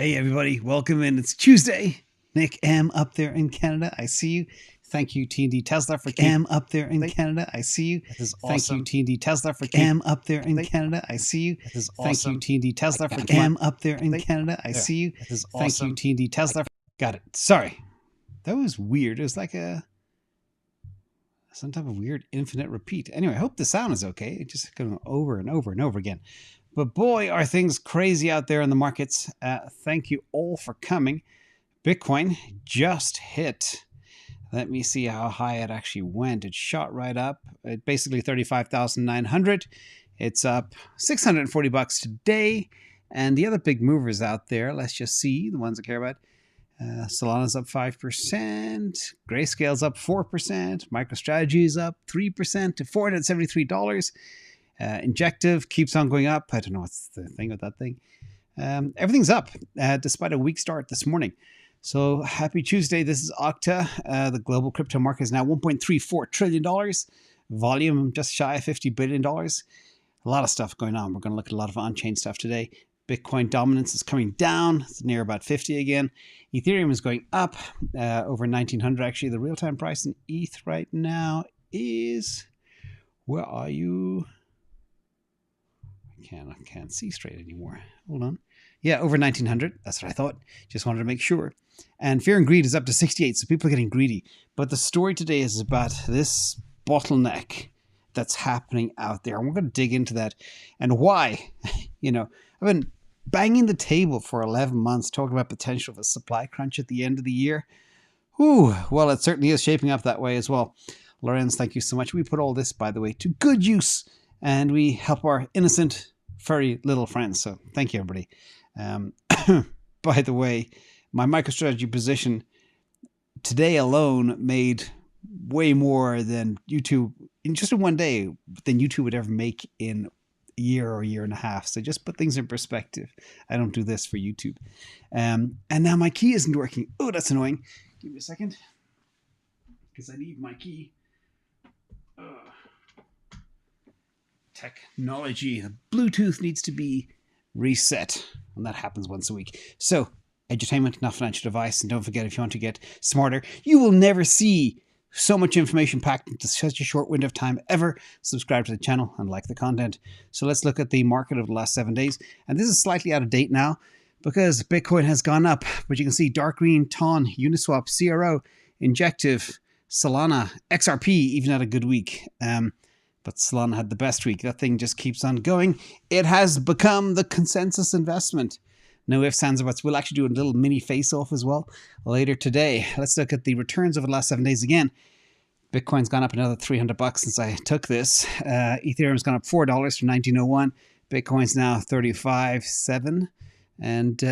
Hey everybody, welcome in. It's Tuesday. Nick M up there in Canada. I see you. Thank you, T&D Tesla, for M up there in Canada. I see you. This is awesome. Thank you, T&D Tesla, for M up there in Canada. I see you. This is Thank awesome. you, T&D Tesla, for M up there in Canada. I see you. This is Thank awesome. you, T&D Tesla. Got it. Sorry. That was weird. It was like some type of weird infinite repeat. Anyway, I hope the sound is okay. It's just going over and over and over again. But boy, are things crazy out there in the markets. Thank you all for coming. Bitcoin just hit. Let me see how high it actually went. It shot right up. It basically 35,900. It's up $640 today. And the other big movers out there, let's just see the ones I care about. Solana's up 5%. Grayscale's up 4%. MicroStrategy is up 3% to $473. Injective keeps on going up. I don't know what's the thing with that thing. Everything's up despite a weak start this morning. So happy Tuesday. This is OCTA. The global crypto market is now $1.34 trillion. Volume just shy of $50 billion. A lot of stuff going on. We're going to look at a lot of on-chain stuff today. Bitcoin dominance is coming down. It's near about 50 again. Ethereum is going up over 1900. Actually, the real-time price in ETH right now is... Where are you? I can't see straight anymore. Hold on. Yeah, over 1900. That's what I thought. Just wanted to make sure. And fear and greed is up to 68. So people are getting greedy. But the story today is about this bottleneck that's happening out there. And we're going to dig into that and why. I've been banging the table for 11 months talking about potential of a supply crunch at the end of the year. Whew, well, it certainly is shaping up that way as well. Lorenz, thank you so much. We put all this, by the way, to good use. And we help our innocent, furry little friends. So thank you, everybody. By the way, my MicroStrategy position today alone made way more than YouTube, in just in one day, than YouTube would ever make in a year or a year and a half. So just put things in perspective. I don't do this for YouTube. And now my key isn't working. Oh, that's annoying. Give me a second. Because I need my key. Technology. The Bluetooth needs to be reset, and that happens once a week. So, edutainment, not financial advice, and don't forget, if you want to get smarter, you will never see so much information packed into such a short window of time ever. Subscribe to the channel and like the content. So let's look at the market of the last 7 days, and this is slightly out of date now because Bitcoin has gone up, but you can see dark green, TON, Uniswap, CRO, Injective, Solana, XRP even had a good week. But Solana had the best week. That thing just keeps on going. It has become the consensus investment. No ifs, ands, or buts. We'll actually do a little mini face-off as well later today. Let's look at the returns over the last 7 days again. Bitcoin's gone up another $300 since I took this. Ethereum's gone up $4 from 1901. Bitcoin's now 35.7. And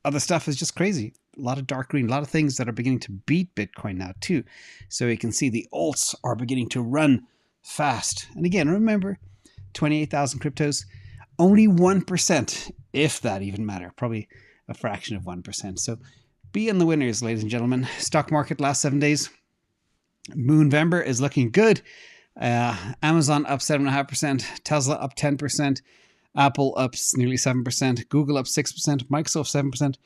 other stuff is just crazy. A lot of dark green, a lot of things that are beginning to beat Bitcoin now too. So you can see the alts are beginning to run fast. And again, remember, 28,000 cryptos, only 1%, if that even matter, probably a fraction of 1%. So be in the winners, ladies and gentlemen. Stock market last 7 days. Moonvember is looking good. Amazon up 7.5%, Tesla up 10%, Apple up nearly 7%, Google up 6%, Microsoft 7%.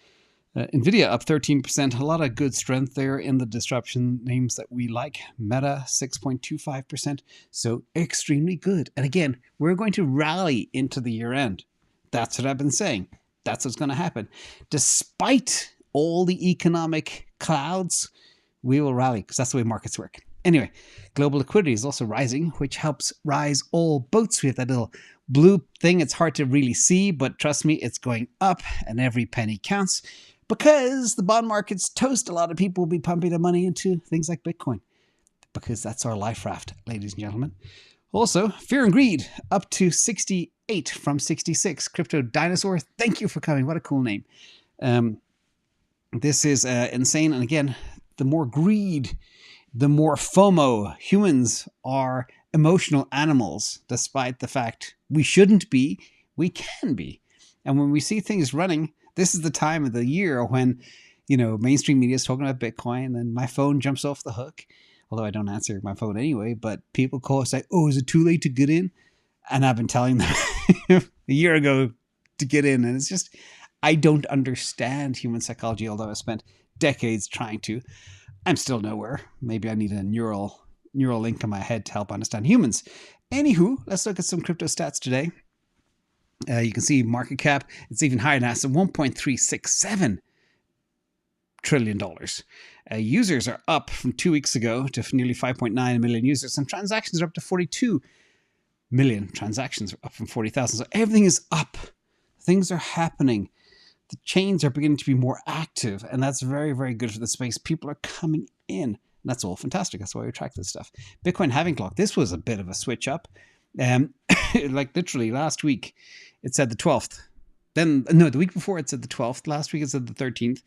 NVIDIA up 13%. A lot of good strength there in the disruption names that we like. Meta 6.25%. So extremely good. And again, we're going to rally into the year end. That's what I've been saying. That's what's going to happen. Despite all the economic clouds, we will rally because that's the way markets work. Anyway, global liquidity is also rising, which helps rise all boats. We have that little blue thing. It's hard to really see, but trust me, it's going up and every penny counts. Because the bond markets toast, a lot of people will be pumping their money into things like Bitcoin. Because that's our life raft, ladies and gentlemen. Also, fear and greed up to 68 from 66. Crypto Dinosaur, thank you for coming. What a cool name. This is insane. And again, the more greed, the more FOMO. Humans are emotional animals, despite the fact we shouldn't be, we can be. And when we see things running, this is the time of the year when, mainstream media is talking about Bitcoin and my phone jumps off the hook. Although I don't answer my phone anyway, but people call and say, oh, is it too late to get in? And I've been telling them a year ago to get in. And it's just, I don't understand human psychology, although I spent decades trying to. I'm still nowhere. Maybe I need a neural link in my head to help understand humans. Anywho, let's look at some crypto stats today. You can see market cap, it's even higher now, so $1.367 trillion. Users are up from 2 weeks ago to nearly 5.9 million users, and transactions are up to 42 million. Transactions are up from 40,000. So everything is up. Things are happening. The chains are beginning to be more active, and that's very, very good for the space. People are coming in. And that's all fantastic. That's why we track this stuff. Bitcoin halving clock. This was a bit of a switch up. Like literally last week, it said the 12th. Then, no, the week before it said the 12th. Last week it said the 13th.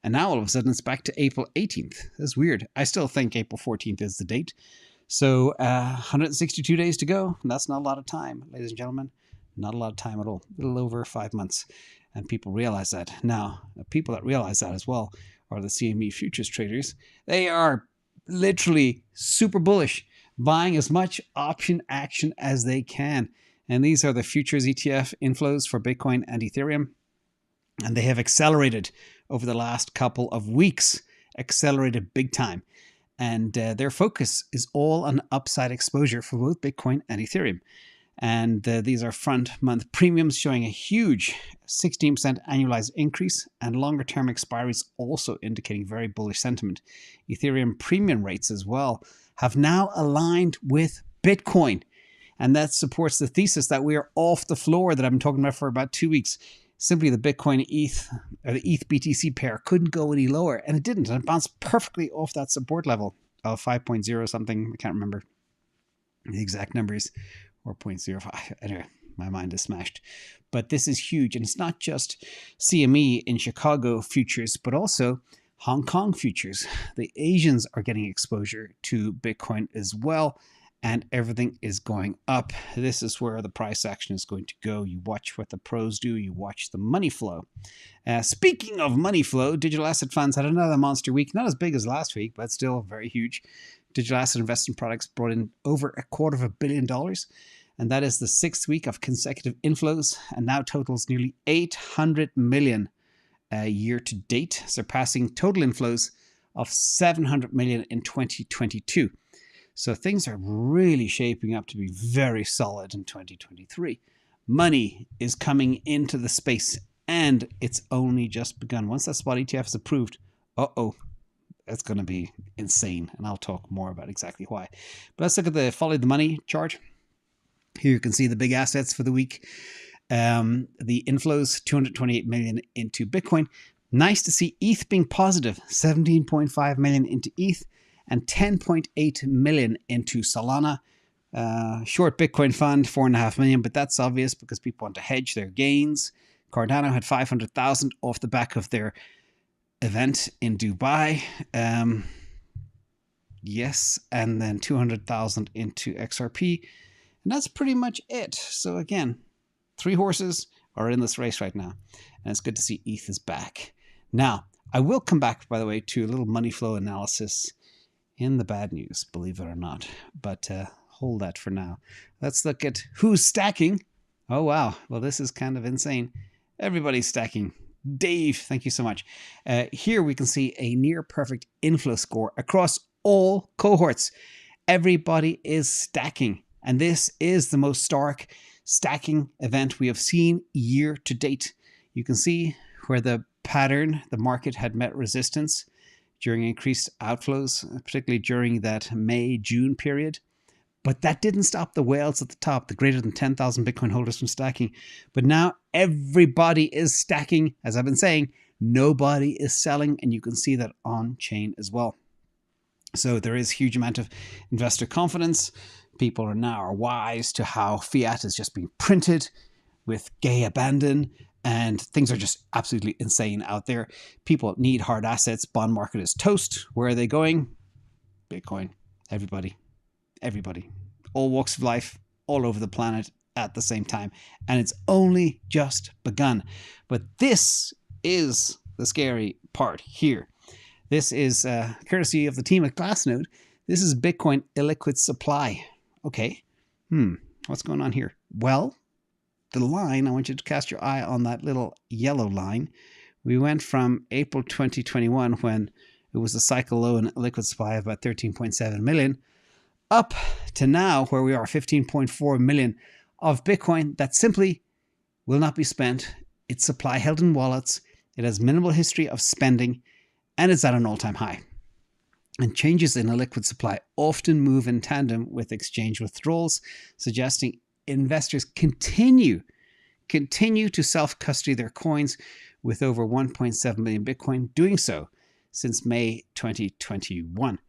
And now all of a sudden it's back to April 18th. That's weird. I still think April 14th is the date. So 162 days to go. And that's not a lot of time, ladies and gentlemen. Not a lot of time at all. A little over 5 months. And people realize that. Now, people that realize that as well are the CME futures traders. They are literally super bullish, buying as much option action as they can. And these are the futures ETF inflows for Bitcoin and Ethereum. And they have accelerated over the last couple of weeks, accelerated big time. And their focus is all on upside exposure for both Bitcoin and Ethereum. And these are front month premiums showing a huge 16% annualized increase, and longer term expiries also indicating very bullish sentiment. Ethereum premium rates as well have now aligned with Bitcoin. And that supports the thesis that we are off the floor that I've been talking about for about 2 weeks. Simply the Bitcoin ETH, or the ETH BTC pair couldn't go any lower, and it didn't. And it bounced perfectly off that support level of 5.0 something. I can't remember the exact numbers. Or 0.05. Anyway, my mind is smashed. But this is huge. And it's not just CME in Chicago futures, but also Hong Kong futures. The Asians are getting exposure to Bitcoin as well. And everything is going up. This is where the price action is going to go. You watch what the pros do. You watch the money flow. Speaking of money flow, digital asset funds had another monster week. Not as big as last week, but still very huge. Digital asset investment products brought in over $250 million. And that is the 6th week of consecutive inflows, and now totals nearly 800 million year to date, surpassing total inflows of 700 million in 2022. So things are really shaping up to be very solid in 2023. Money is coming into the space, and it's only just begun. Once that spot ETF is approved, it's going to be insane. And I'll talk more about exactly why. But let's look at the follow the money chart. Here you can see the big assets for the week. The inflows, 228 million into Bitcoin. Nice to see ETH being positive, 17.5 million into ETH and 10.8 million into Solana. Short Bitcoin fund, 4.5 million, but that's obvious because people want to hedge their gains. Cardano had 500,000 off the back of their event in Dubai. Yes, and then 200,000 into XRP. And that's pretty much it. So again, 3 horses are in this race right now. And it's good to see ETH is back. Now, I will come back, by the way, to a little money flow analysis in the bad news, believe it or not. But hold that for now. Let's look at who's stacking. Oh, wow. Well, this is kind of insane. Everybody's stacking. Dave, thank you so much. Here we can see a near perfect inflow score across all cohorts. Everybody is stacking. And this is the most stark stacking event we have seen year to date. You can see where the pattern, the market had met resistance during increased outflows, particularly during that May-June period. But that didn't stop the whales at the top, the greater than 10,000 Bitcoin holders from stacking. But now everybody is stacking. As I've been saying, nobody is selling, and you can see that on chain as well. So there is a huge amount of investor confidence. People are now wise to how fiat is just being printed with gay abandon, and things are just absolutely insane out there. People need hard assets. Bond market is toast. Where are they going? Bitcoin. Everybody. All walks of life, all over the planet at the same time. And it's only just begun. But this is the scary part here. This is courtesy of the team at Glassnode. This is Bitcoin Illiquid Supply. Okay. What's going on here? Well, the line, I want you to cast your eye on that little yellow line. We went from April 2021, when it was a cycle low in liquid supply of about 13.7 million, up to now where we are, 15.4 million of Bitcoin that simply will not be spent. It's supply held in wallets. It has minimal history of spending, and it's at an all-time high. And changes in a liquid supply often move in tandem with exchange withdrawals, suggesting investors continue to self-custody their coins, with over 1.7 million Bitcoin doing so since May 2021.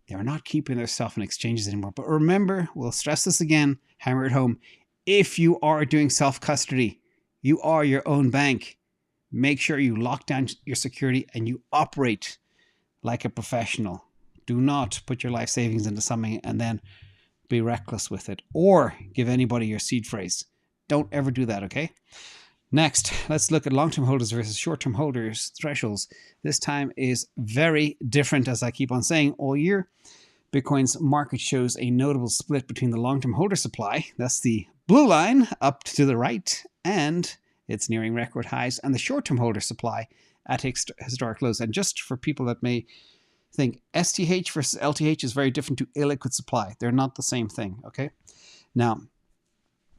They are not keeping their stuff in exchanges anymore. But remember, we'll stress this again, hammer it home. If you are doing self-custody, you are your own bank. Make sure you lock down your security and you operate like a professional. Do not put your life savings into something and then be reckless with it, or give anybody your seed phrase. Don't ever do that, okay? Next, let's look at long-term holders versus short-term holders thresholds. This time is very different, as I keep on saying all year. Bitcoin's market shows a notable split between the long-term holder supply, that's the blue line up to the right, and it's nearing record highs, and the short-term holder supply at historic lows. And just for people that may think STH versus LTH is very different to illiquid supply, they're not the same thing, okay? Now,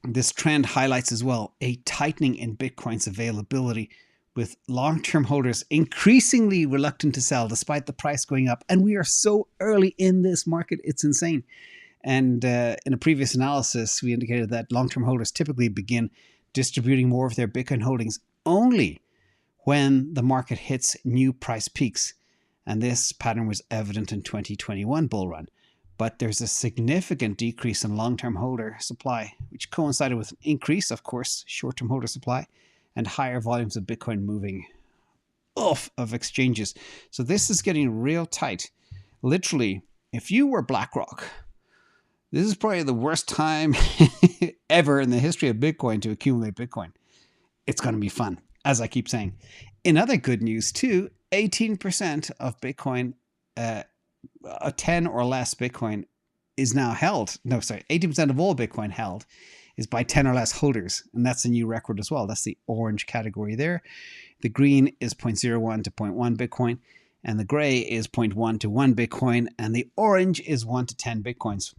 this trend highlights as well a tightening in Bitcoin's availability, with long-term holders increasingly reluctant to sell despite the price going up. And we are so early in this market, it's insane. And in a previous analysis, we indicated that long-term holders typically begin distributing more of their Bitcoin holdings only when the market hits new price peaks. And this pattern was evident in 2021 bull run. But there's a significant decrease in long-term holder supply, which coincided with an increase, of course, short-term holder supply, and higher volumes of Bitcoin moving off of exchanges. So this is getting real tight. Literally, if you were BlackRock, this is probably the worst time ever in the history of Bitcoin to accumulate Bitcoin. It's going to be fun, as I keep saying. In other good news too, 18% of Bitcoin, 10 or less Bitcoin is now held. No, sorry, 18% of all Bitcoin held is by 10 or less holders. And that's a new record as well. That's the orange category there. The green is 0.01 to 0.1 Bitcoin. And the gray is 0.1 to 1 Bitcoin. And the orange is 1 to 10 Bitcoins.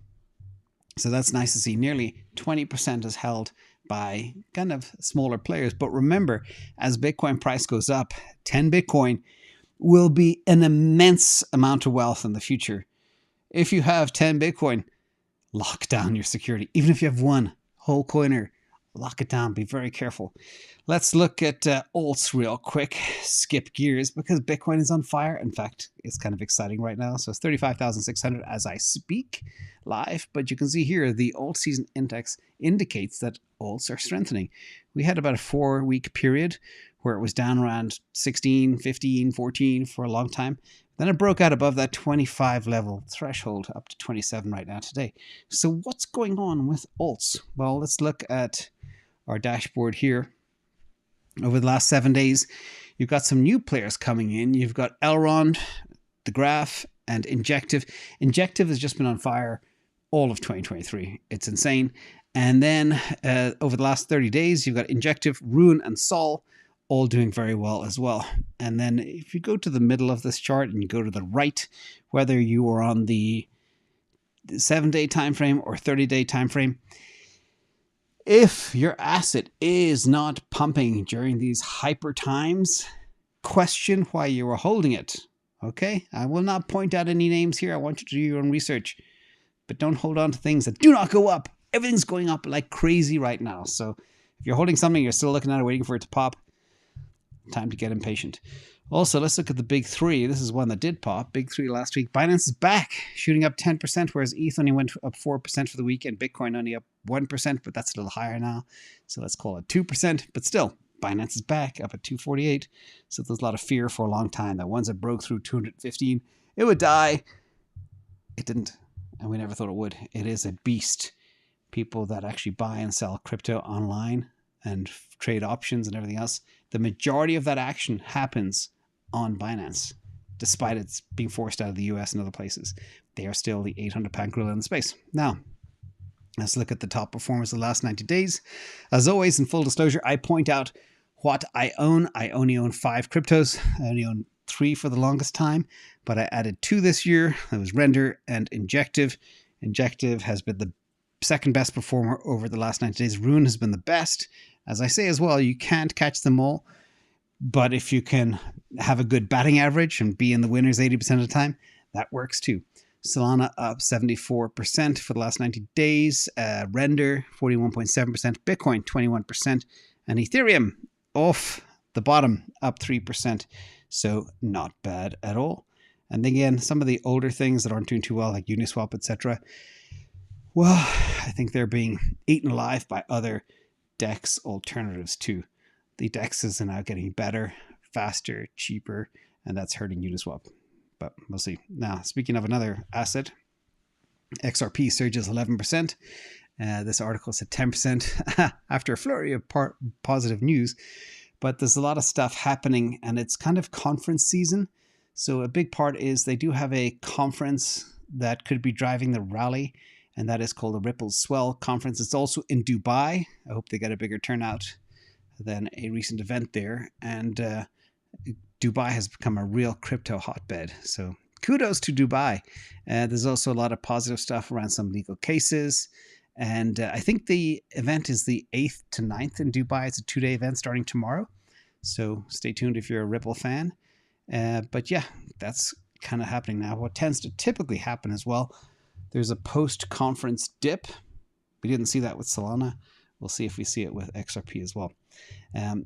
So that's nice to see. Nearly 20% is held by kind of smaller players. But remember, as Bitcoin price goes up, 10 Bitcoin will be an immense amount of wealth in the future. If you have 10 Bitcoin, lock down your security. Even if you have one whole coiner, lock it down. Be very careful. Let's look at alts real quick. Skip gears because Bitcoin is on fire. In fact, it's kind of exciting right now. So it's 35,600 as I speak live. But you can see here the AltSeason index indicates that alts are strengthening. We had about a 4-week period where it was down around 16, 15, 14 for a long time. Then it broke out above that 25 level threshold up to 27 right now today. So what's going on with alts? Well, let's look at our dashboard here. Over the last 7 days, you've got some new players coming in. You've got Elrond, The Graph, and Injective. Injective has just been on fire all of 2023. It's insane. And then over the last 30 days, you've got Injective, Rune, and Sol all doing very well as well. And then if you go to the middle of this chart and you go to the right, whether you are on the 7-day time frame or 30-day time frame, if your asset is not pumping during these hyper times, question why you are holding it. Okay? I will not point out any names here. I want you to do your own research. But don't hold on to things that do not go up. Everything's going up like crazy right now. So if you're holding something, you're still looking at it, waiting for it to pop, time to get impatient. Also, let's look at the big three. This is one that did pop. Big three last week. Binance is back, shooting up 10%, whereas ETH only went up 4% for the week, and Bitcoin only up 1%, but that's a little higher now. So let's call it 2%. But still, Binance is back, up at 248. So there's a lot of fear for a long time that once it broke through 215, it would die. It didn't, and we never thought it would. It is a beast. People that actually buy and sell crypto online and trade options and everything else, the majority of that action happens on Binance, despite it's being forced out of the US and other places. They are still the 800-pound gorilla in the space. Now, Let's look at the top performers of the last 90 days. As always, in full disclosure, I point out what I own. I only own 5 cryptos. I only own 3 for the longest time, but I added 2 this year. That was Render and Injective. Injective has been the second best performer over the last 90 days. Rune has been the best. As I say as well, you can't catch them all, but if you can have a good batting average and be in the winners 80% of the time, that works too. Solana up 74% for the last 90 days. Render 41.7%. Bitcoin 21%. And Ethereum off the bottom up 3%. So not bad at all. And again, some of the older things that aren't doing too well, like Uniswap, etc. Well, I think they're being eaten alive by other DEX alternatives too. The DEXs are now getting better, faster, cheaper, and that's hurting Uniswap. But we'll see. Now, speaking of another asset, XRP Surges 11%. This article said 10% after a flurry of positive news. But there's a lot of stuff happening, and it's kind of conference season. So a big part is they do have a conference that could be driving the rally, and that is called the Ripple Swell Conference. It's also in Dubai. I hope they get a bigger turnout than a recent event there. And Dubai has become a real crypto hotbed. So kudos to Dubai. There's also a lot of positive stuff around some legal cases. And I think the event is the 8th to 9th in Dubai. It's a 2-day event starting tomorrow. So stay tuned if you're a Ripple fan. But yeah, that's kind of happening now. What tends to typically happen as well, there's a post-conference dip. We didn't see that with Solana. We'll see if we see it with XRP as well.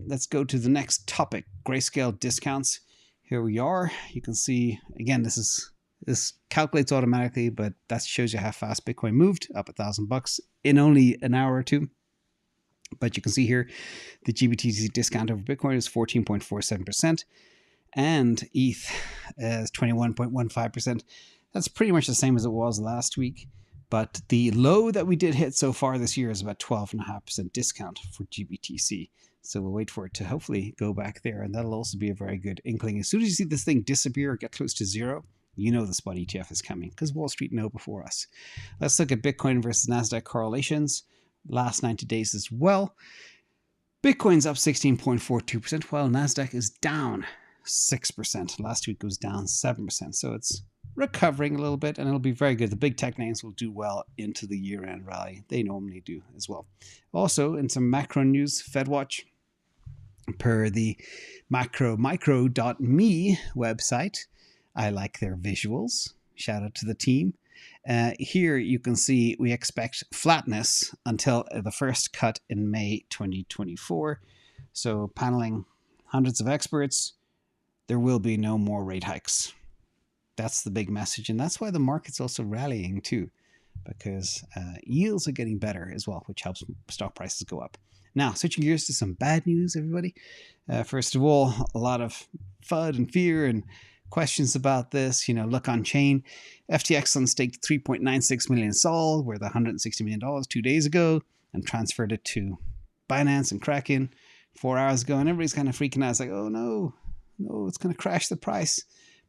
Let's go to the next topic, Grayscale discounts. Here we are. You can see, again, this calculates automatically, but that shows you how fast Bitcoin moved, up $1,000 in only an hour or two. But you can see here, the GBTC discount over Bitcoin is 14.47%, and ETH is 21.15%. That's pretty much the same as it was last week. But the low that we did hit so far this year is about 12.5% discount for GBTC. So we'll wait for it to hopefully go back there. And that'll also be a very good inkling. As soon as you see this thing disappear or get close to zero, you know the spot ETF is coming because Wall Street know before us. Let's look at Bitcoin versus Nasdaq correlations. Last 90 days as well. Bitcoin's up 16.42%, while Nasdaq is down 6%. Last week it was down 7%. So it's recovering a little bit, and it'll be very good. The big tech names will do well into the year-end rally. They normally do as well. Also, in some macro news, FedWatch, per the micro.me website, I like their visuals. Shout out to the team. Here you can see we expect flatness until the first cut in May 2024. So paneling hundreds of experts, there will be no more rate hikes. That's the big message, and that's why the market's also rallying too, because yields are getting better as well, which helps stock prices go up. Now, switching gears to some bad news, everybody. First of all, a lot of FUD and fear and questions about this. Look on chain. FTX unstaked 3.96 million SOL, worth $160 million 2 days ago, and transferred it to Binance and Kraken 4 hours ago, and everybody's kind of freaking out. It's like, oh no, it's going to crash the price.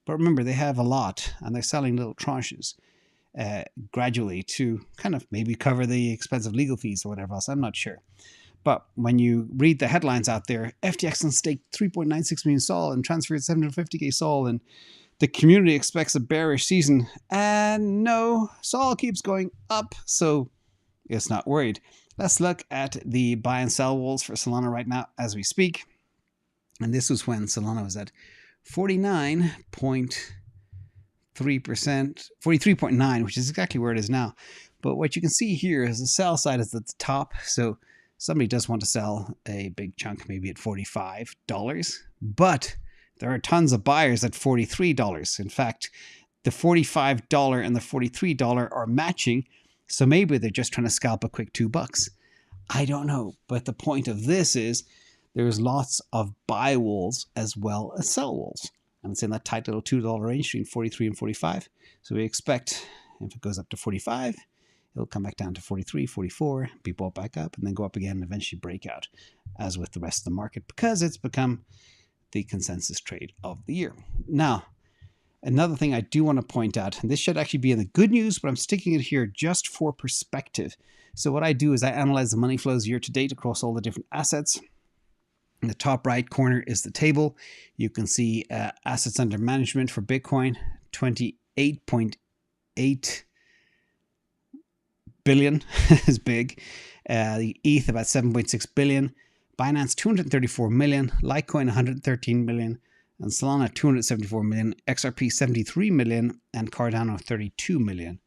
But remember, they have a lot, and they're selling little tranches gradually to kind of maybe cover the expensive legal fees or whatever else. I'm not sure. But when you read the headlines out there, FTX unstaked 3.96 million SOL and transferred 750k SOL, and the community expects a bearish season. And no, SOL keeps going up, so it's not worried. Let's look at the buy and sell walls for Solana right now as we speak. And this was when Solana was at 49.3%, 43.9%, which is exactly where it is now. But what you can see here is the sell side is at the top. So somebody does want to sell a big chunk, maybe at $45. But there are tons of buyers at $43. In fact, the $45 and the $43 are matching. So maybe they're just trying to scalp a quick $2. I don't know. But the point of this is there's lots of buy walls as well as sell walls. And it's in that tight little $2 range between 43 and 45. So we expect if it goes up to 45, it'll come back down to 43, 44, be bought back up, and then go up again and eventually break out, as with the rest of the market, because it's become the consensus trade of the year. Now, Another thing I do want to point out, and this should actually be in the good news, but I'm sticking it here just for perspective. So what I do is I analyze the money flows year to date across all the different assets. In the top right corner is the table. You can see assets under management for Bitcoin, 28.8 billion is big. The ETH about 7.6 billion. Binance 234 million. Litecoin 113 million. And Solana 274 million. XRP 73 million. And Cardano 32 million.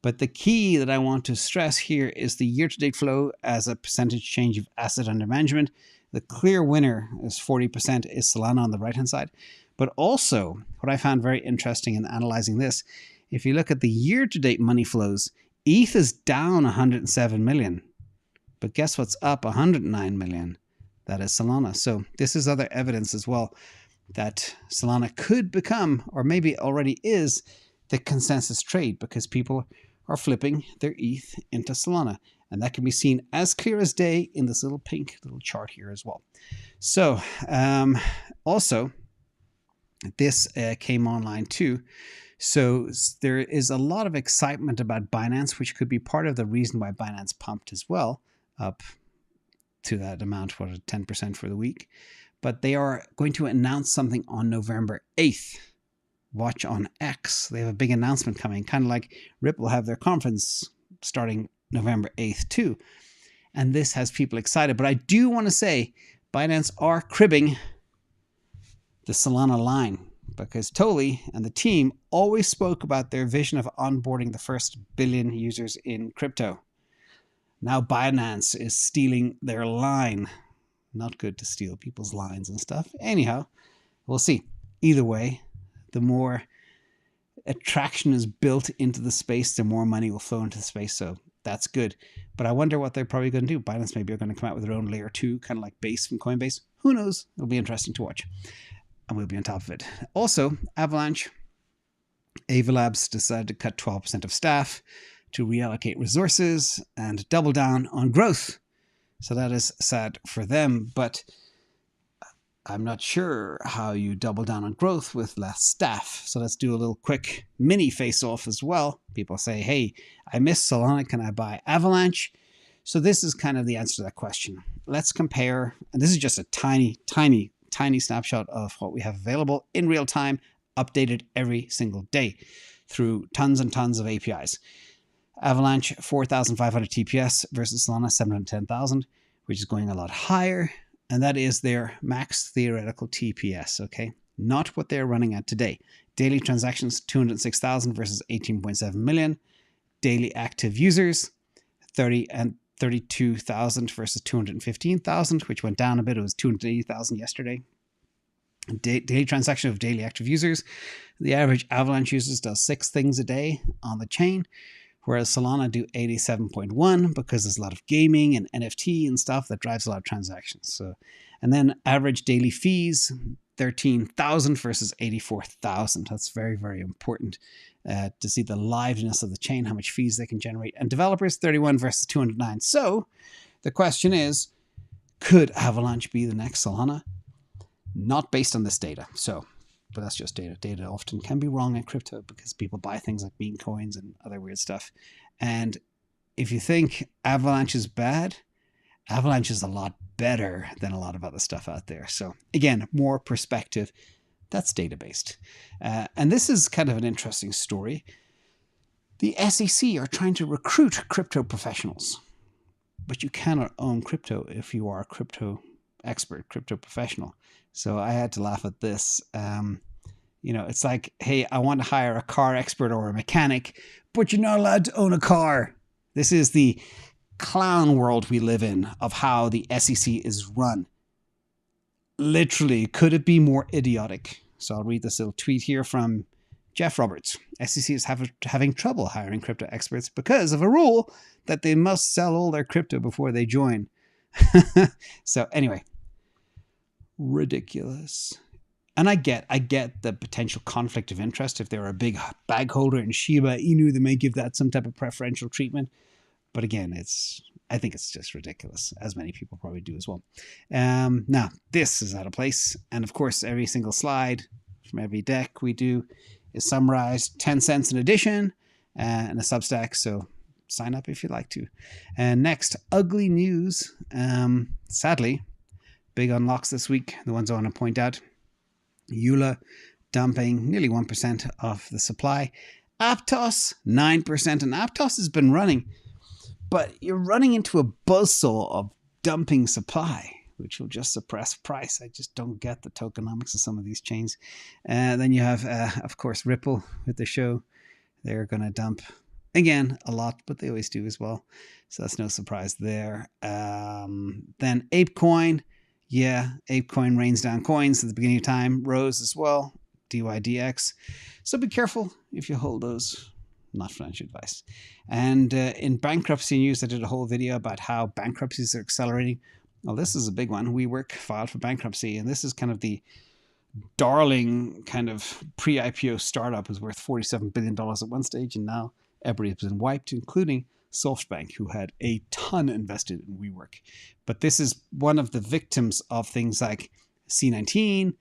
But the key that I want to stress here is the year-to-date flow as a percentage change of asset under management. The clear winner is 40% is Solana on the right-hand side. But also, what I found very interesting in analyzing this, if you look at the year-to-date money flows, ETH is down 107 million. But guess what's up 109 million? That is Solana. So this is other evidence as well that Solana could become, or maybe already is, the consensus trade because people are flipping their ETH into Solana. And that can be seen as clear as day in this little pink little chart here as well. So also, this came online too. So there is a lot of excitement about Binance, which could be part of the reason why Binance pumped as well, up to that amount, what, 10% for the week. But they are going to announce something on November 8th. Watch on X. They have a big announcement coming, kind of like Ripple have their conference starting November 8th too. And this has people excited. But I do want to say Binance are cribbing the Solana line because Toli and the team always spoke about their vision of onboarding the first billion users in crypto. Now Binance is stealing their line. Not good to steal people's lines and stuff. Anyhow, we'll see. Either way, the more attraction is built into the space, the more money will flow into the space. So that's good. But I wonder what they're probably going to do. Binance maybe are going to come out with their own layer 2, kind of like Base from Coinbase. Who knows? It'll be interesting to watch. And we'll be on top of it. Also, Avalanche, Avalabs decided to cut 12% of staff to reallocate resources and double down on growth. So that is sad for them. But I'm not sure how you double down on growth with less staff. So let's do a little quick mini face-off as well. People say, hey, I miss Solana. Can I buy Avalanche? So this is kind of the answer to that question. Let's compare. And this is just a tiny snapshot of what we have available in real time, updated every single day through tons and tons of APIs. Avalanche 4,500 TPS versus Solana 710,000, which is going a lot higher. And that is their max theoretical TPS, okay? Not what they're running at today. Daily transactions, 206,000 versus 18.7 million. Daily active users, 30 and 32,000 versus 215,000, which went down a bit. It was 280,000 yesterday. Daily transaction of daily active users. The average Avalanche users does 6 things a day on the chain, whereas Solana do 87.1 because there's a lot of gaming and NFT and stuff that drives a lot of transactions. So, and then average daily fees, 13,000 versus 84,000. That's very, very important to see the liveness of the chain, how much fees they can generate. And developers, 31 versus 209. So the question is, could Avalanche be the next Solana? Not based on this data. So, but that's just data. Data often can be wrong in crypto because people buy things like meme coins and other weird stuff. And if you think Avalanche is bad, Avalanche is a lot better than a lot of other stuff out there. So again, more perspective. That's data-based. And this is kind of an interesting story. The SEC are trying to recruit crypto professionals, but you cannot own crypto if you are a crypto expert, crypto professional. So I had to laugh at this. You know, it's like, hey, I want to hire a car expert or a mechanic, but you're not allowed to own a car. This is the clown world we live in of how the SEC is run. Literally, could it be more idiotic? So I'll read this little tweet here from Jeff Roberts. SEC is having trouble hiring crypto experts because of a rule that they must sell all their crypto before they join. So anyway, ridiculous. And I get the potential conflict of interest. If they're a big bag holder in Shiba Inu, they may give that some type of preferential treatment. But again, I think it's just ridiculous, as many people probably do as well. Now, this is out of place. And of course, every single slide from every deck we do is summarized, 10 cents in addition, and a Substack. So sign up if you'd like to. And next, ugly news. Sadly, big unlocks this week. The ones I want to point out. EULA dumping nearly 1% of the supply. Aptos, 9%. And Aptos has been running. But you're running into a buzzsaw of dumping supply, which will just suppress price. I just don't get the tokenomics of some of these chains. Then you have, of course, Ripple with the show. They're going to dump, again, a lot, but they always do as well. So that's no surprise there. Then ApeCoin. Yeah, ApeCoin rains down coins at the beginning of time. Rose as well. DYDX. So be careful if you hold those. Not financial advice. And in bankruptcy news, I did a whole video about how bankruptcies are accelerating. Well, this is a big one. WeWork filed for bankruptcy, and this is kind of the darling kind of pre-IPO startup. Was worth $47 billion at one stage, and now everybody has been wiped, including SoftBank, who had a ton invested in WeWork. But this is one of the victims of things like C19,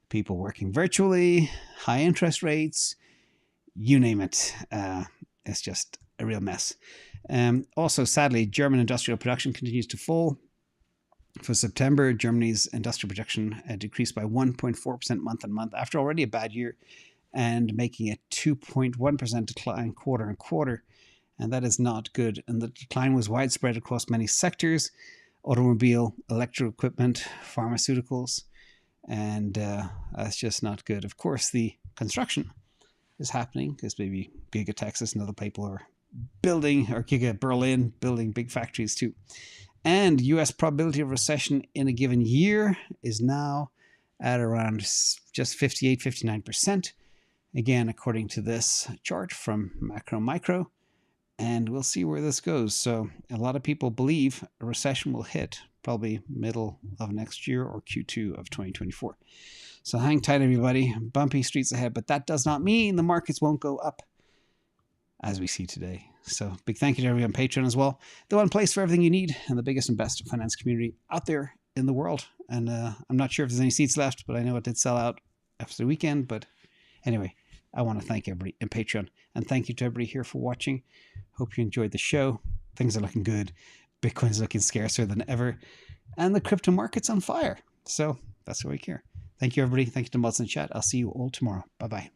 people working virtually, high interest rates, you name it. It's just a real mess. Also, sadly, German industrial production continues to fall. For September, Germany's industrial production decreased by 1.4% month on month after already a bad year, and making a 2.1% decline quarter on quarter. And that is not good. And the decline was widespread across many sectors: automobile, electrical equipment, pharmaceuticals. And that's just not good. Of course, the construction is happening because maybe Giga Texas and other people are building, or Giga Berlin building big factories too. And US probability of recession in a given year is now at around just 58, 59%. Again, according to this chart from Macro Micro. And we'll see where this goes. So a lot of people believe a recession will hit probably middle of next year or Q2 of 2024. So hang tight, everybody. Bumpy streets ahead, but that does not mean the markets won't go up as we see today. So big thank you to everyone on Patreon as well. The one place for everything you need and the biggest and best finance community out there in the world. And I'm not sure if there's any seats left, but I know it did sell out after the weekend. But anyway, I want to thank everybody in Patreon, and thank you to everybody here for watching. Hope you enjoyed the show. Things are looking good. Bitcoin's looking scarcer than ever, and the crypto market's on fire. So that's what we care. Thank you, everybody. Thank you to mods in the chat. I'll see you all tomorrow. Bye-bye.